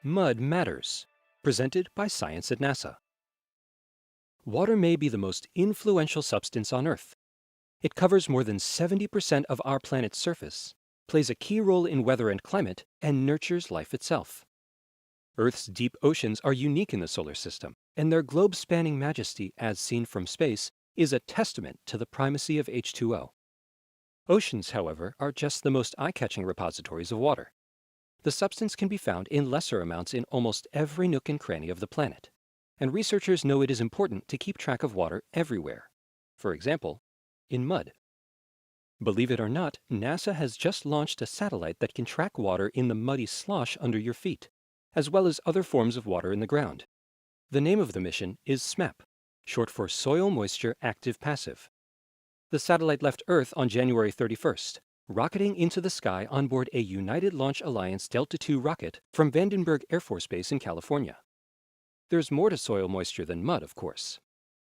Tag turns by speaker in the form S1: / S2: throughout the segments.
S1: Mud Matters, presented by Science at NASA. Water may be the most influential substance on Earth. It covers more than 70% of our planet's surface, plays a key role in weather and climate, and nurtures life itself. Earth's deep oceans are unique in the solar system, and their globe-spanning majesty, as seen from space, is a testament to the primacy of H2O. Oceans, however, are just the most eye-catching repositories of water. The substance can be found in lesser amounts in almost every nook and cranny of the planet, and researchers know it is important to keep track of water everywhere. For example, in mud. Believe it or not, NASA has just launched a satellite that can track water in the muddy slosh under your feet, as well as other forms of water in the ground. The name of the mission is SMAP, short for Soil Moisture Active Passive. The satellite left Earth on January 31st, rocketing into the sky on board a United Launch Alliance Delta II rocket from Vandenberg Air Force Base in California. There's more to soil moisture than mud, of course.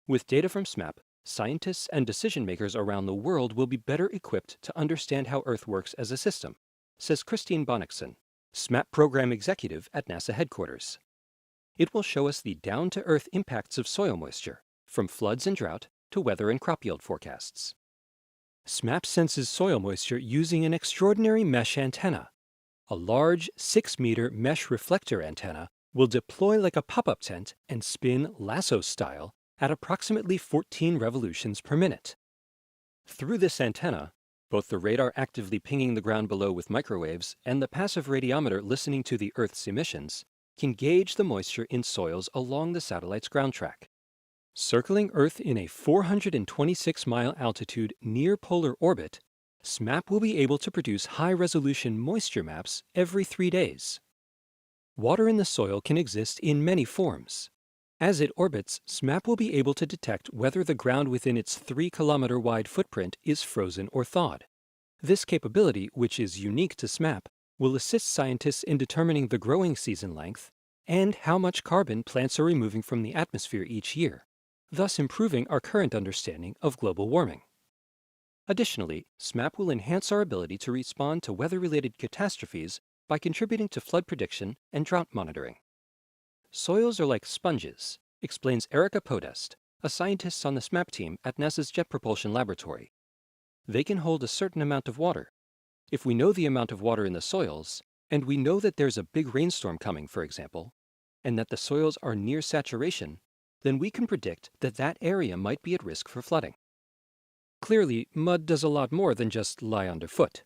S1: With data from SMAP, scientists and decision-makers around the world will be better equipped to understand how Earth works as a system, says Christine Bonnickson, SMAP Program Executive at NASA headquarters. It will show us the down-to-earth impacts of soil moisture, from floods and drought to weather and crop yield forecasts. SMAP senses soil moisture using an extraordinary mesh antenna. A large 6-meter mesh reflector antenna will deploy like a pop-up tent and spin lasso-style at approximately 14 revolutions per minute. Through this antenna, both the radar actively pinging the ground below with microwaves and the passive radiometer listening to the Earth's emissions can gauge the moisture in soils along the satellite's ground track. Circling Earth in a 426-mile altitude near-polar orbit, SMAP will be able to produce high-resolution moisture maps every 3 days. Water in the soil can exist in many forms. As it orbits, SMAP will be able to detect whether the ground within its 3-kilometer-wide footprint is frozen or thawed. This capability, which is unique to SMAP, will assist scientists in determining the growing season length and how much carbon plants are removing from the atmosphere each year, thus improving our current understanding of global warming. Additionally, SMAP will enhance our ability to respond to weather-related catastrophes by contributing to flood prediction and drought monitoring. Soils are like sponges, explains Erica Podest, a scientist on the SMAP team at NASA's Jet Propulsion Laboratory. They can hold a certain amount of water. If we know the amount of water in the soils, and we know that there's a big rainstorm coming, for example, and that the soils are near saturation, then we can predict that that area might be at risk for flooding. Clearly, mud does a lot more than just lie underfoot.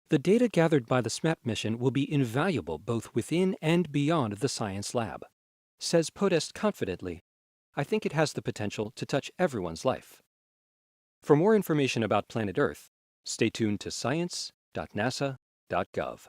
S1: The data gathered by the SMAP mission will be invaluable both within and beyond the science lab. Says Podest confidently, I think it has the potential to touch everyone's life. For more information about planet Earth, stay tuned to science.nasa.gov.